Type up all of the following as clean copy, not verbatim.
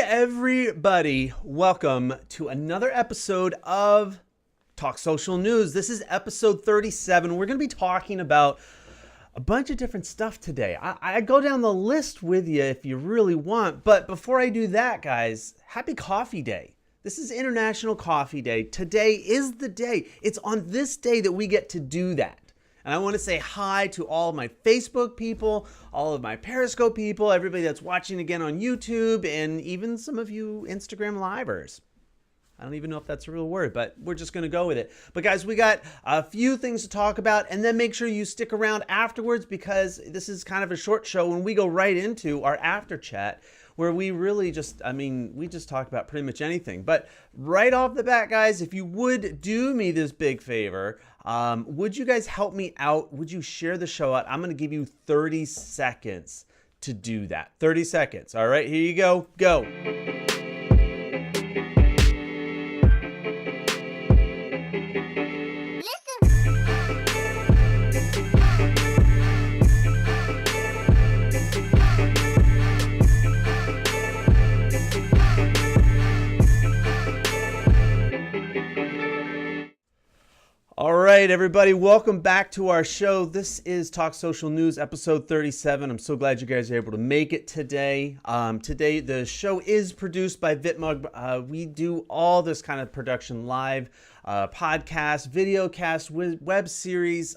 everybody. Welcome to another episode of Talk Social News. This is episode 37. We're going to be talking about a bunch of different stuff today. I go down the list with you if you really want. But before I do that, guys, happy Coffee Day. This is International Coffee Day. Today is the day. It's on this day that we get to do that. And I want to say hi to all of my Facebook people, all of my Periscope people, everybody that's watching again on YouTube, and even some of you Instagram Livers. I don't even know if that's a real word, but we're just going to go with it. But guys, we got a few things to talk about, and then make sure you stick around afterwards because this is kind of a short show when we go right into our after chat where we really just, we just talk about pretty much anything. But right off the bat, guys, if you would do me this big favor, would you guys help me out? Would you share the show out? I'm going to give you 30 seconds to do that. 30 seconds. All right, here you go. Go. All right, everybody, welcome back to our show. This is Talk Social News, episode 37. I'm so glad you guys are able to make it today. Today, the show is produced by VitMug. We do all this kind of production live, podcast, video cast, web series.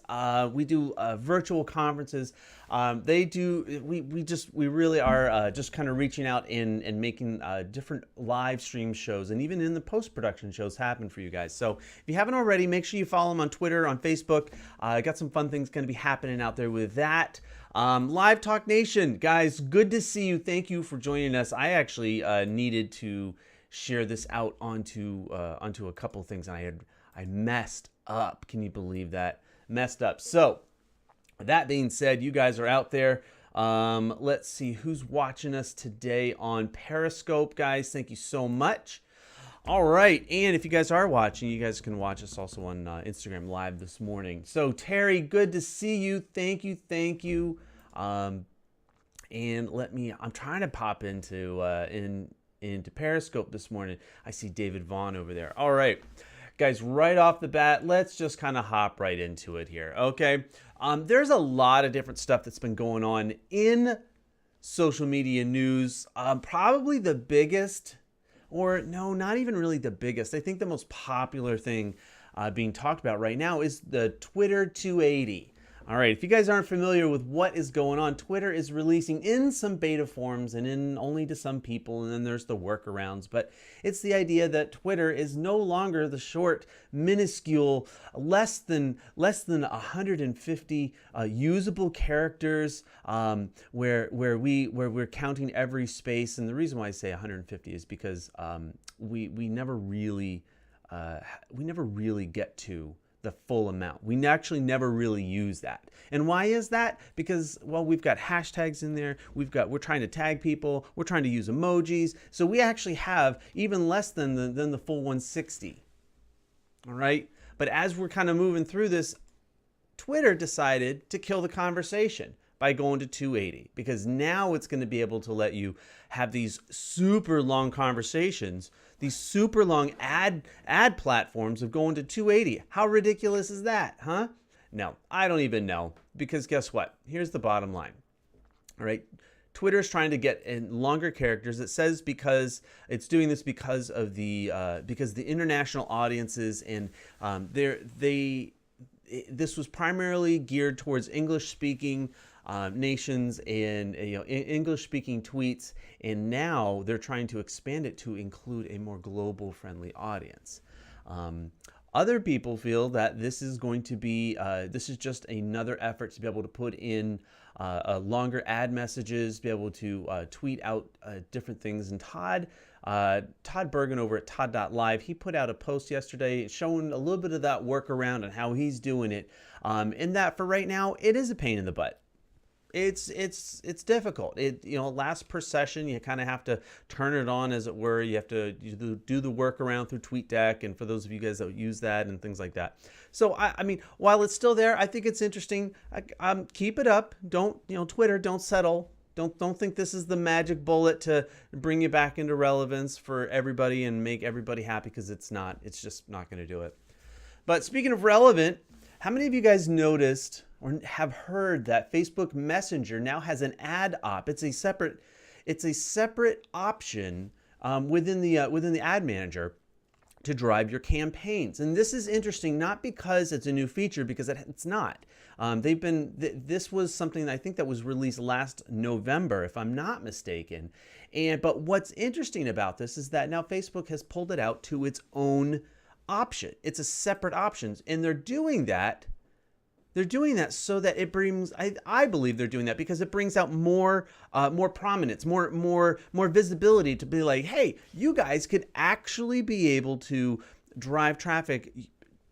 We do virtual conferences. We really are just kind of reaching out and making different live stream shows and even in the post-production shows happen for you guys. So if you haven't already, make sure you follow them on Twitter, on Facebook. I got some fun things going to be happening out there with that. Live Talk Nation, guys, good to see you. Thank you for joining us. I actually needed to share this out onto a couple of things, and I messed up. Can you believe that? Messed up. So that being said, you guys are out there. Let's see who's watching us today on Periscope, guys. Thank you so much. All right, and if you guys are watching, you guys can watch us also on Instagram Live this morning. So Terry, good to see you. Thank you. And I'm trying to pop into Periscope this morning. I see David Vaughn over there. All right, guys, right off the bat, let's just kind of hop right into it here, okay? There's a lot of different stuff that's been going on in social media news. Probably the biggest, or no, not even really the biggest. I think the most popular thing being talked about right now is the Twitter 280. All right, if you guys aren't familiar with what is going on, Twitter is releasing in some beta forms and in only to some people, and then there's the workarounds. But it's the idea that Twitter is no longer the short, minuscule, less than 150 usable characters, where we're counting every space. And the reason why I say 150 is because we never really get to the full amount. We actually never really use that. And why is that? Because, well, we've got hashtags in there. We're trying to tag people. We're trying to use emojis. So we actually have even less than the full 160. All right. But as we're kind of moving through this, Twitter decided to kill the conversation by going to 280, because now it's going to be able to let you have these super long conversations, these super long ad platforms of going to 280. How ridiculous is that, huh? No, I don't even know, because guess what? Here's the bottom line. All right. Twitter is trying to get in longer characters. It says because it's doing this because of the international audiences, and this was primarily geared towards English-speaking nations and English-speaking tweets, and now they're trying to expand it to include a more global-friendly audience. Other people feel that this is going to be this is just another effort to be able to put in longer ad messages, be able to tweet out different things. And Todd Bergen over at Todd.live, he put out a post yesterday showing a little bit of that workaround and how he's doing it. In that, for right now, it is a pain in the butt. It's difficult. It lasts per session. You kind of have to turn it on, as it were. You have to do the workaround through TweetDeck, and for those of you guys that use that and things like that. So I mean, while it's still there, I think it's interesting. Keep it up. Don't Twitter, don't settle. Don't think this is the magic bullet to bring you back into relevance for everybody and make everybody happy, because it's not. It's just not going to do it. But speaking of relevant, how many of you guys noticed or have heard that Facebook Messenger now has an ad op? It's a separate option within the ad manager to drive your campaigns. And this is interesting, not because it's a new feature, because it's not. This was something that I think that was released last November, if I'm not mistaken. But what's interesting about this is that now Facebook has pulled it out to its own option. It's a separate option, and they're doing that. They're doing that so that it brings, I believe they're doing that because it brings out more prominence, more visibility, to be like, hey, you guys could actually be able to drive traffic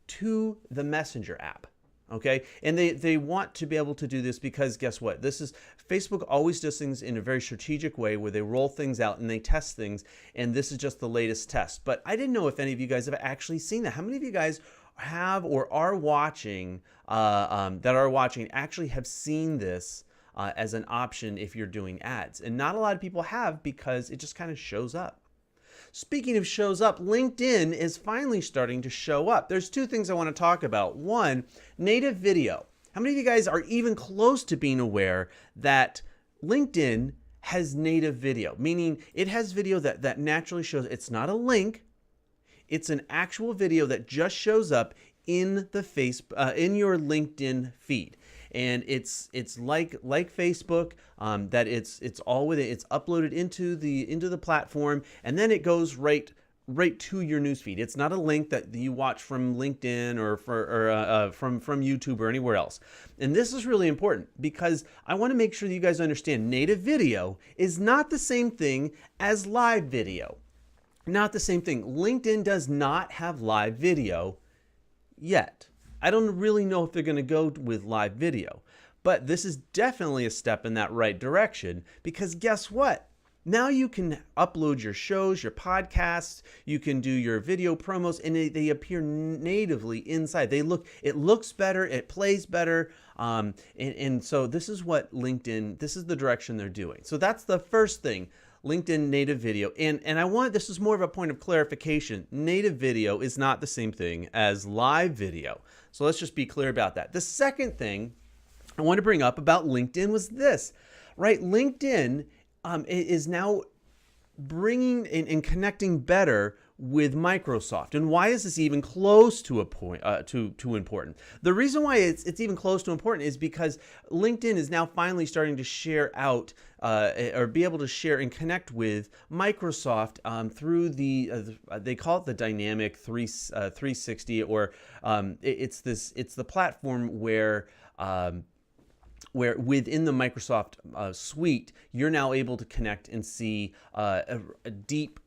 to the Messenger app. Okay, and they want to be able to do this because guess what? Facebook always does things in a very strategic way where they roll things out and they test things, and this is just the latest test. But I didn't know if any of you guys have actually seen that. How many of you guys have or are watching actually have seen this as an option if you're doing ads? And not a lot of people have, because it just kind of shows up. Speaking of shows up, LinkedIn is finally starting to show up. There's two things I want to talk about. One, native video. How many of you guys are even close to being aware that LinkedIn has native video? Meaning it has video that naturally shows. It's not a link. It's an actual video that just shows up in the in your LinkedIn feed. And it's like Facebook, that it's all with it. It's uploaded into the platform, and then it goes right to your newsfeed. It's not a link that you watch from LinkedIn or from YouTube or anywhere else. And this is really important because I want to make sure that you guys understand native video is not the same thing as live video. Not the same thing. LinkedIn does not have live video yet. I don't really know if they're going to go with live video, but this is definitely a step in that right direction, because guess what? Now you can upload your shows, your podcasts, you can do your video promos, and they appear natively inside. It looks better, it plays better, and so this is what LinkedIn, this is the direction they're doing. So that's the first thing. LinkedIn native video. And this is more of a point of clarification. Native video is not the same thing as live video. So let's just be clear about that. The second thing I want to bring up about LinkedIn was this, right? LinkedIn is now bringing and connecting better with Microsoft. And why is this even close to a point to important? The reason why it's even close to important is because LinkedIn is now finally starting to share out or be able to share and connect with Microsoft through they call it the Dynamic 360, or it's the platform where within the Microsoft suite, you're now able to connect and see a deep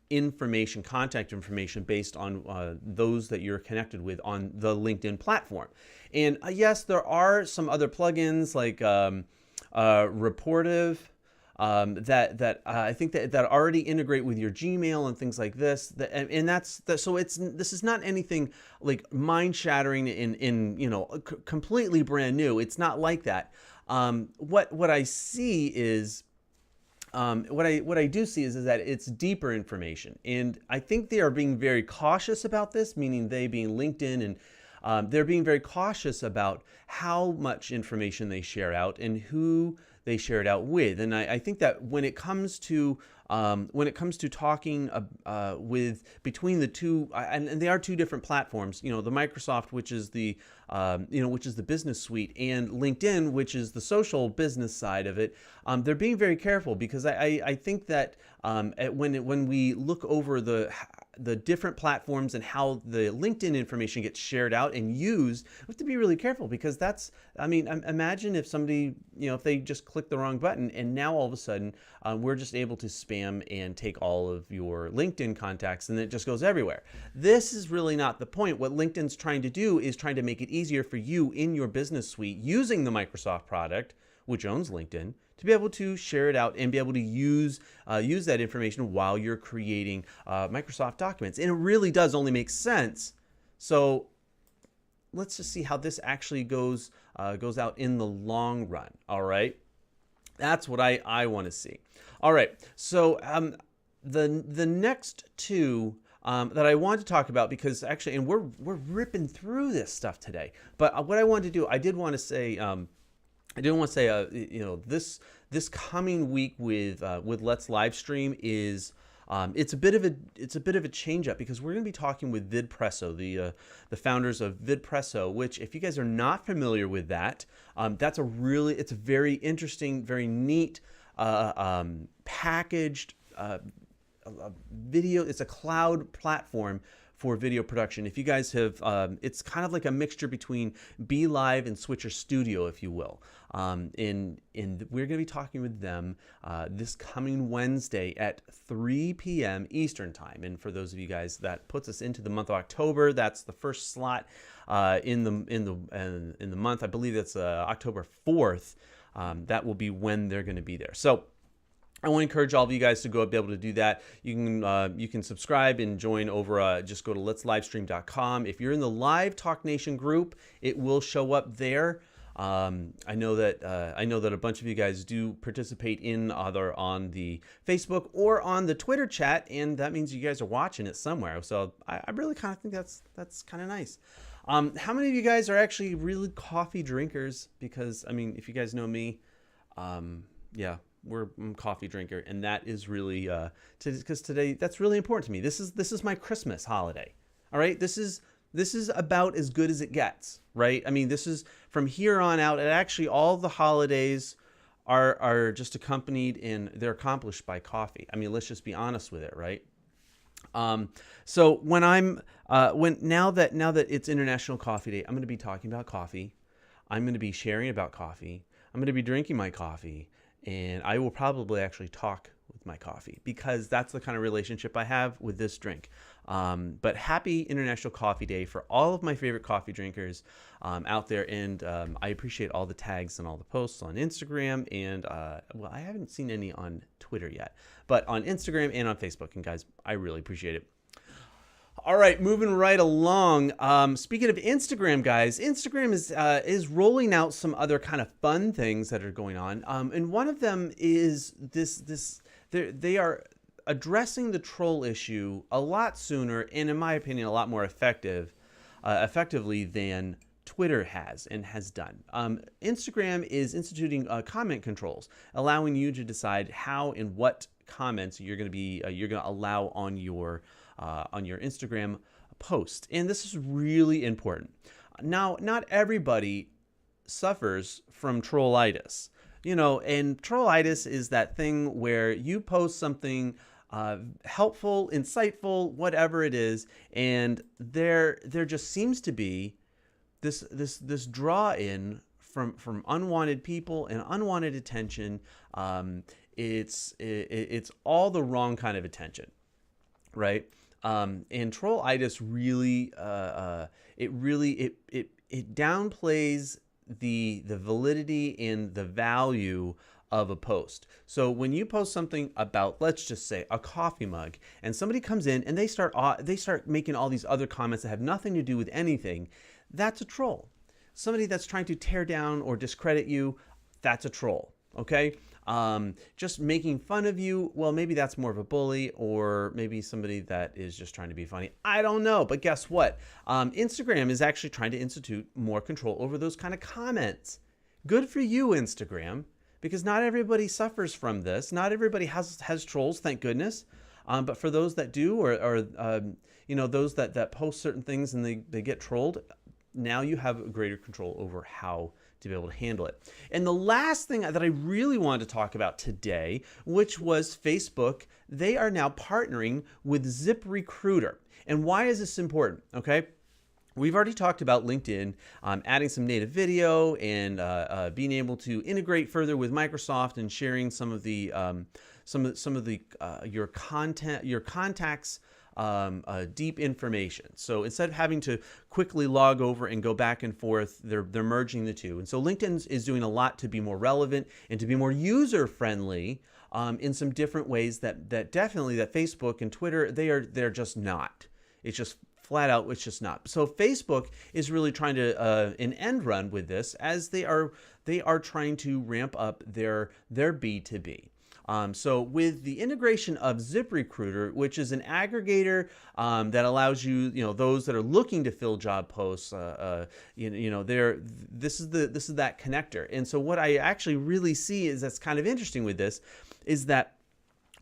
information, contact information based on those that you're connected with on the LinkedIn platform. And yes, there are some other plugins like Rapportive that I think that already integrate with your Gmail and things like this. So this is not anything like mind-shattering and completely brand new. It's not like that. What I see is. What I do see is that it's deeper information, and I think they are being very cautious about this, meaning they being LinkedIn, and they're being very cautious about how much information they share out and who they share it out with. And I think that when it comes to talking between the two, and they are two different platforms, the Microsoft, which is the business suite, and LinkedIn, which is the social business side of it, they're being very careful, because I think that when we look over the different platforms and how the LinkedIn information gets shared out and used, we have to be really careful, because imagine if somebody, if they just click the wrong button, and now all of a sudden we're just able to spam and take all of your LinkedIn contacts, and it just goes everywhere. This is really not the point. What LinkedIn's trying to do is trying to make it easier for you in your business suite using the Microsoft product, which owns LinkedIn, to be able to share it out and be able to use that information while you're creating Microsoft documents. And it really does only make sense. So let's just see how this actually goes out in the long run. All right. That's what I want to see. All right. So the next two that I want to talk about, because actually, and we're ripping through this stuff today. But what I wanted to do, I did want to say, this coming week with Let's Livestream is. It's a bit of a change up, because we're going to be talking with VidPresso, the founders of VidPresso, which, if you guys are not familiar with that, it's a very interesting, very neat packaged video. It's a cloud platform for video production. If you guys have, it's kind of like a mixture between BeLive and Switcher Studio, if you will. We're going to be talking with them this coming Wednesday at 3 p.m. Eastern time. And for those of you guys, that puts us into the month of October. That's the first slot in the month. I believe that's October 4th. That will be when they're going to be there. So I want to encourage all of you guys to be able to do that. You can subscribe and join over. Just go to letslivestream.com. If you're in the Live Talk Nation group, it will show up there. I know that a bunch of you guys do participate in either on the Facebook or on the Twitter chat, and that means you guys are watching it somewhere. So I really kind of think that's kind of nice. How many of you guys are actually really coffee drinkers? Because I mean, if you guys know me, yeah. I'm a coffee drinker, and that is really because today that's really important to me. This is my Christmas holiday. All right, this is about as good as it gets, right? I mean, this is from here on out. And actually, all the holidays are just accompanied and they're accomplished by coffee. I mean, let's just be honest with it, right? So now that it's International Coffee Day, I'm going to be talking about coffee. I'm going to be sharing about coffee. I'm going to be drinking my coffee. And I will probably actually talk with my coffee, because that's the kind of relationship I have with this drink. But happy International Coffee Day for all of my favorite coffee drinkers out there. And I appreciate all the tags and all the posts on Instagram. And well, I haven't seen any on Twitter yet, but on Instagram and on Facebook. And guys, I really appreciate it. All right, moving right along. Speaking of Instagram, guys, Instagram is rolling out some other kind of fun things that are going on, and one of them is they are addressing the troll issue a lot sooner, and in my opinion, a lot more effectively than Twitter has done. Instagram is instituting comment controls, allowing you to decide how and what comments you're going to allow on your Instagram post. And this is really important. Now, not everybody suffers from trollitis, and trollitis is that thing where you post something helpful, insightful, whatever it is, and there just seems to be this draw in from unwanted people and unwanted attention. It's all the wrong kind of attention, right? And trollitis really it downplays the validity and the value of a post. So when you post something about, let's just say, a coffee mug, and somebody comes in and they start making all these other comments that have nothing to do with anything, that's a troll. Somebody that's trying to tear down or discredit you, that's a troll. Okay. Just making fun of you, well, maybe that's more of a bully, or maybe somebody that is just trying to be funny. I don't know, but guess what? Instagram is actually trying to institute more control over those kind of comments. Good for you, Instagram, because not everybody suffers from this. Not everybody has trolls, thank goodness. But for those that do, or those that post certain things and they get trolled, now you have greater control over how to be able to handle it. And the last thing that I really wanted to talk about today, which was Facebook. They are now partnering with ZipRecruiter. And why is this important? Okay. We've already talked about LinkedIn adding some native video and being able to integrate further with Microsoft and sharing some of the your contacts deep information. So instead of having to quickly log over and go back and forth, they're merging the two. And so LinkedIn is doing a lot to be more relevant and to be more user friendly in some different ways that definitely that Facebook and Twitter they're just not. It's just flat out, it's just not. So Facebook is really trying to an end run with this, as they are trying to ramp up their B2B. So with the integration of ZipRecruiter, which is an aggregator that allows you, those that are looking to fill job posts, this is that connector. And so what I actually really see is that's kind of interesting with this is that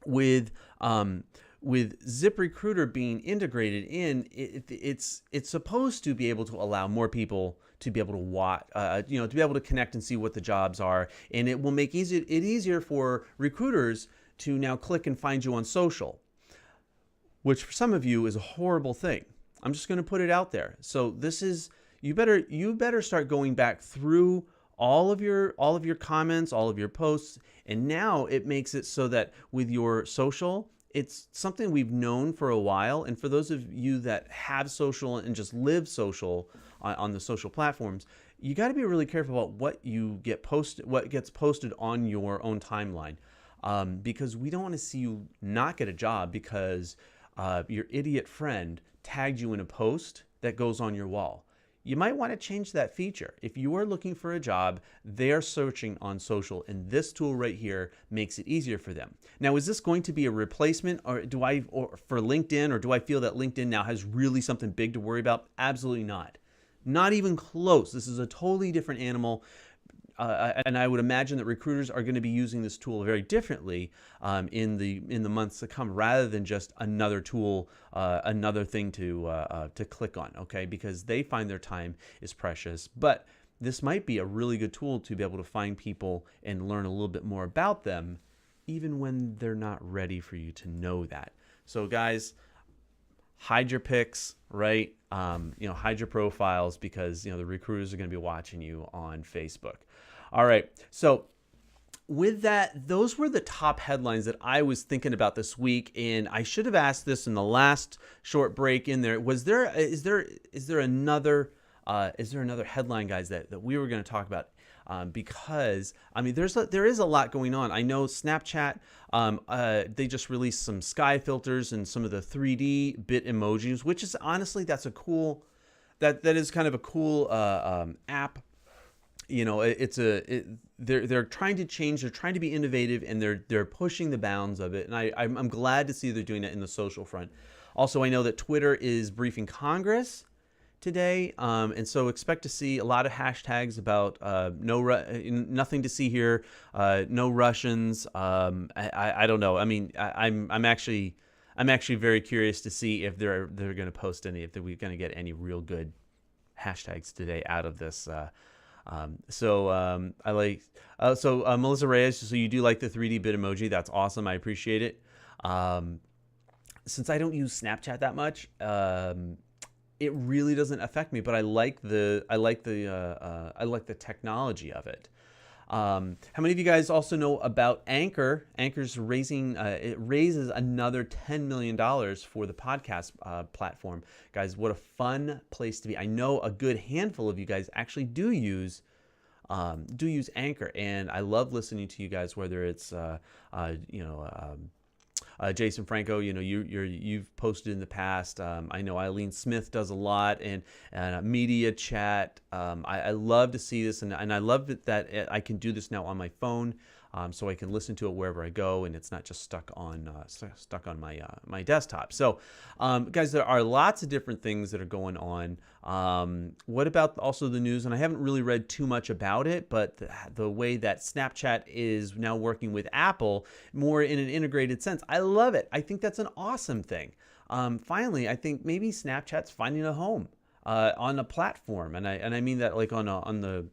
with ZipRecruiter being integrated in, it's supposed to be able to allow more people to be able to watch, to be able to connect and see what the jobs are, and it will make it easier for recruiters to now click and find you on social, which for some of you is a horrible thing. I'm just going to put it out there. So this is, you better start going back through all of your comments, all of your posts, and now it makes it so that with your social, it's something we've known for a while. And for those of you that have social and just live social on the social platforms, you got to be really careful about what gets posted on your own timeline, because we don't want to see you not get a job because your idiot friend tagged you in a post that goes on your wall. You might want to change that feature. If you are looking for a job, they're searching on social, and this tool right here makes it easier for them. Now, is this going to be a replacement or for LinkedIn, or do I feel that LinkedIn now has really something big to worry about? Absolutely not. Not even close. This is a totally different animal. And I would imagine that recruiters are going to be using this tool very differently in the months to come, rather than just another tool, another thing to click on. Okay, because they find their time is precious. But this might be a really good tool to be able to find people and learn a little bit more about them, even when they're not ready for you to know that. So guys, hide your pics, right? Hide your profiles, because the recruiters are going to be watching you on Facebook. All right. So with that, those were the top headlines that I was thinking about this week, and I should have asked this in the last short break in there. Is there another headline, guys, that we were going to talk about? Because there is a lot going on. I know Snapchat, they just released some sky filters and some of the 3D bit emojis, which is honestly, that is kind of a cool app. They're trying to change, they're trying to be innovative, and they're pushing the bounds of it. And I'm glad to see they're doing that in the social front. Also, I know that Twitter is briefing Congress today, and so expect to see a lot of hashtags about nothing to see here, no Russians. I don't know. I mean, I'm actually very curious to see if they're going to post any, if we're going to get any real good hashtags today out of this. Melissa Reyes, so you do like the 3D bit emoji. That's awesome. I appreciate it. Since I don't use Snapchat that much, it really doesn't affect me, but I like the technology of it. How many of you guys also know about Anchor? Anchor's it raises another $10 million for the podcast platform. Guys, what a fun place to be. I know a good handful of you guys actually do use Anchor, and I love listening to you guys, whether it's Jason Franco, you've posted in the past. I know Eileen Smith does a lot, and Media Chat. I love to see this, and I love that I can do this now on my phone, so I can listen to it wherever I go, and it's not just stuck on my desktop. So, guys, there are lots of different things that are going on. What about also the news? And I haven't really read too much about it, but the way that Snapchat is now working with Apple more in an integrated sense, I love it. I think that's an awesome thing. Finally, I think maybe Snapchat's finding a home on a platform, and I mean that like on the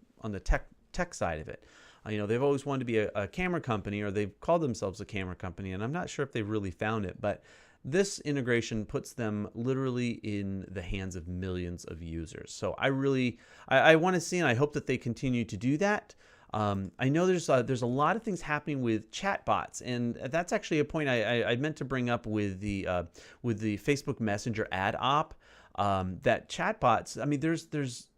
tech side of it. They've always wanted to be a camera company, or they've called themselves a camera company, and I'm not sure if they've really found it, but this integration puts them literally in the hands of millions of users. So I want to see, and I hope that they continue to do that. I know there's a lot of things happening with chatbots, and that's actually a point I meant to bring up with the Facebook Messenger ad op. That chatbots, I mean, there's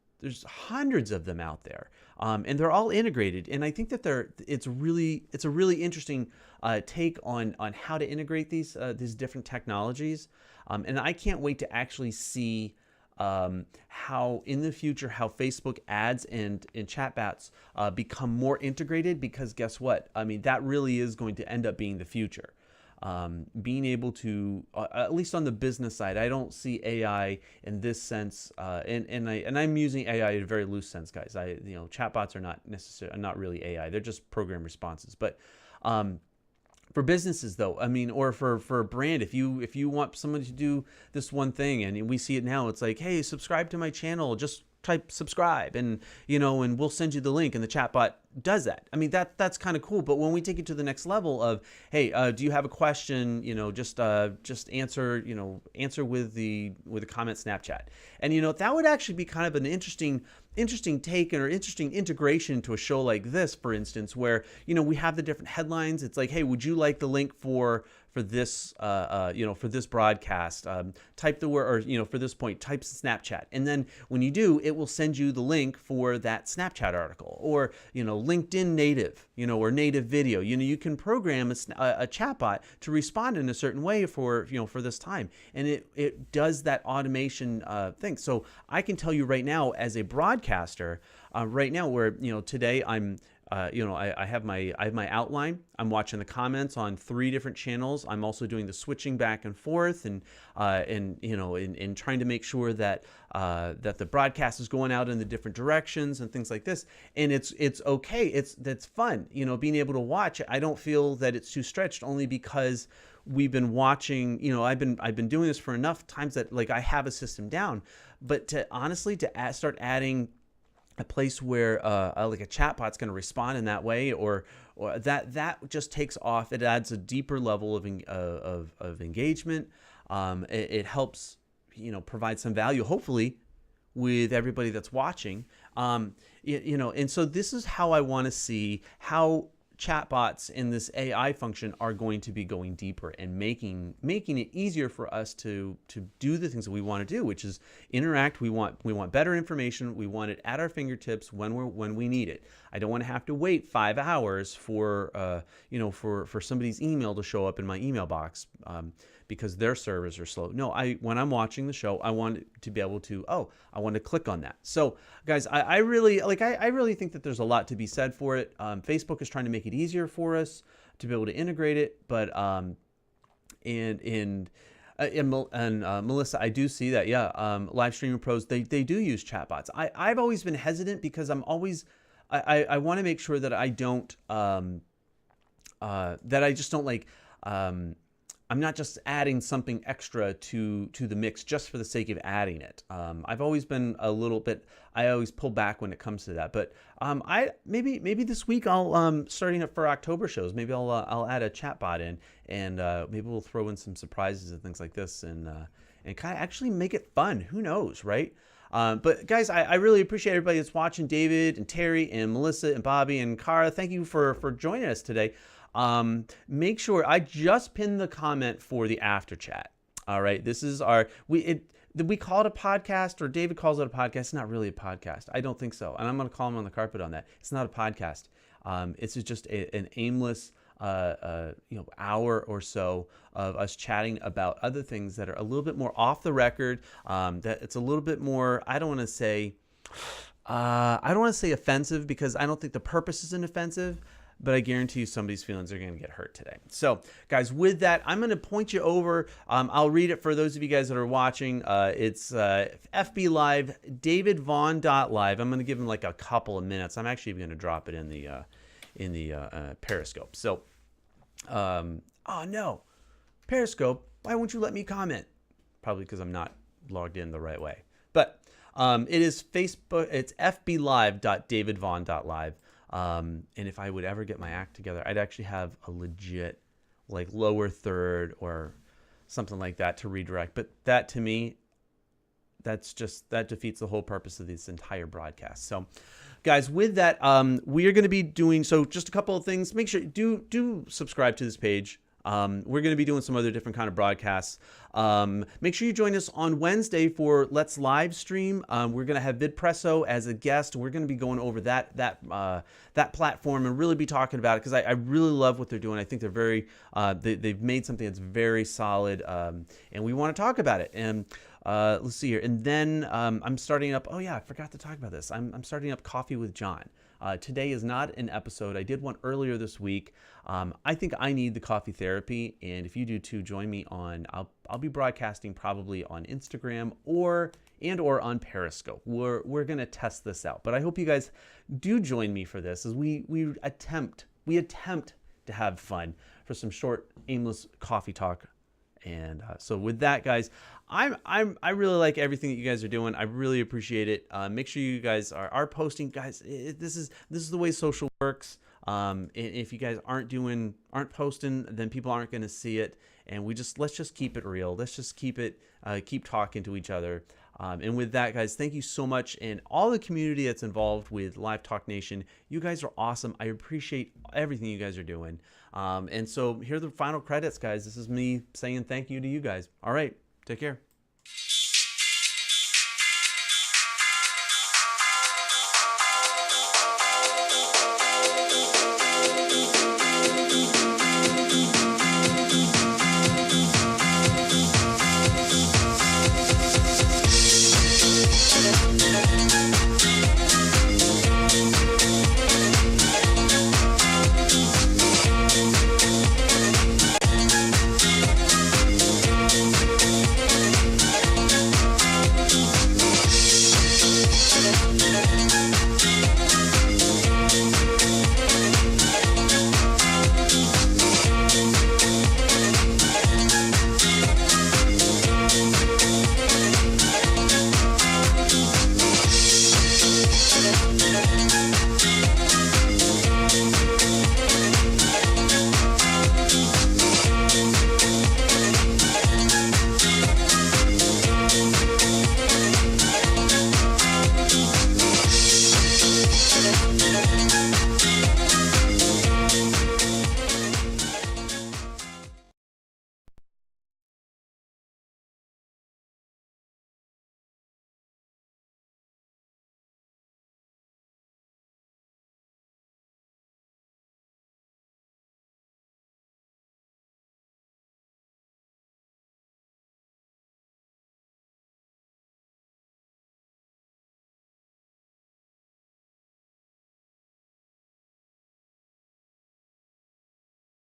hundreds of them out there, and they're all integrated. And I think that it's a really interesting take on how to integrate these different technologies. And I can't wait to actually see how in the future, how Facebook ads and chatbots become more integrated, because guess what? I mean, that really is going to end up being the future. Being able to, at least on the business side, I don't see AI in this sense, and I'm using AI in a very loose sense, guys. Chatbots are not really AI; they're just program responses. But for businesses, though, I mean, or for a brand, if you want somebody to do this one thing, and we see it now, it's like, hey, subscribe to my channel, just type subscribe, and and we'll send you the link, and the chatbot does that. I mean, that's kind of cool. But when we take it to the next level of, hey, do you have a question? Just answer with the comment Snapchat, and that would actually be kind of an interesting take or interesting integration to a show like this, for instance, where we have the different headlines. It's like, hey, would you like the link for this for this broadcast? Type the word, or for this point, type Snapchat, and then when you do, it will send you the link for that Snapchat article, or LinkedIn native, or native video. You can program a chatbot to respond in a certain way for this time, and it does that automation thing. So I can tell you right now, as a broadcaster, right now, where today I'm I have my outline. I'm watching the comments on 3 different channels. I'm also doing the switching back and forth, and trying to make sure that that the broadcast is going out in the different directions and things like this. And it's okay. That's fun. Being able to watch. I don't feel that it's too stretched, only because we've been watching. I've been doing this for enough times that like I have a system down. But to start adding a place where like a chatbot's going to respond in that way, or that just takes off. It adds a deeper level of engagement. It helps provide some value, hopefully, with everybody that's watching. And so this is how I want to see how chatbots in this AI function are going to be going deeper and making it easier for us to do the things that we want to do, which is interact. We want better information. We want it at our fingertips when we need it. I don't want to have to wait 5 hours for for somebody's email to show up in my email box because their servers are slow. No, when I'm watching the show, I want it to be able to, I want to click on that. So guys, I really think that there's a lot to be said for it. Facebook is trying to make it easier for us to be able to integrate it, but Melissa, I do see that. Yeah, live streaming pros, they do use chatbots. I've always been hesitant because I want to make sure that I don't that I just don't like. I'm not just adding something extra to the mix just for the sake of adding it. I've always been a little bit. I always pull back when it comes to that. But maybe this week I'll starting up for October shows. Maybe I'll add a chatbot in, and maybe we'll throw in some surprises and things like this, and kind of actually make it fun. Who knows, right? But guys, I really appreciate everybody that's watching. David and Terry and Melissa and Bobby and Cara, thank you for joining us today. Make sure I just pinned the comment for the after chat. All right, this is we call it a podcast, or David calls it a podcast. It's not really a podcast. I don't think so, and I'm going to call him on the carpet on that. It's not a podcast. It's just an aimless hour or so of us chatting about other things that are a little bit more off the record. That it's a little bit more. I don't want to say offensive, because I don't think the purpose isn't offensive. But I guarantee you somebody's feelings are going to get hurt today. So, guys, with that, I'm going to point you over. I'll read it for those of you guys that are watching. It's FB Live, davidvaughn.live. I'm going to give him like a couple of minutes. I'm actually going to drop it in the Periscope. So, oh no, Periscope, why won't you let me comment? Probably because I'm not logged in the right way. But it is Facebook. It's fblive.davidvaughn.live. And if I would ever get my act together, I'd actually have a legit like lower third or something like that to redirect. But that, to me, that defeats the whole purpose of this entire broadcast. So guys, with that, we are going to be doing, so just a couple of things. Make sure do subscribe to this page. We're going to be doing some other different kind of broadcasts. Make sure you join us on Wednesday for Let's Live Stream. We're going to have VidPresso as a guest. We're going to be going over that platform and really be talking about it, because I really love what they're doing. I think they're very they've made something that's very solid, and we want to talk about it. And let's see here. And then I'm starting up. Oh yeah, I forgot to talk about this. I'm starting up Coffee with John. Today is not an episode. I did one earlier this week. I think I need the coffee therapy, and if you do too, join me on. I'll be broadcasting probably on Instagram or on Periscope. We're gonna test this out, but I hope you guys do join me for this, as we attempt to have fun for some short, aimless coffee talk. And so with that, guys, I really like everything that you guys are doing. I really appreciate it. Make sure you guys are posting, guys. This is the way social works. If you guys aren't posting, then people aren't going to see it. And let's just keep it real. Let's just keep talking to each other. And with that, guys, thank you so much. And all the community that's involved with Live Talk Nation, you guys are awesome. I appreciate everything you guys are doing. And so here are the final credits, guys. This is me saying thank you to you guys. All right, take care.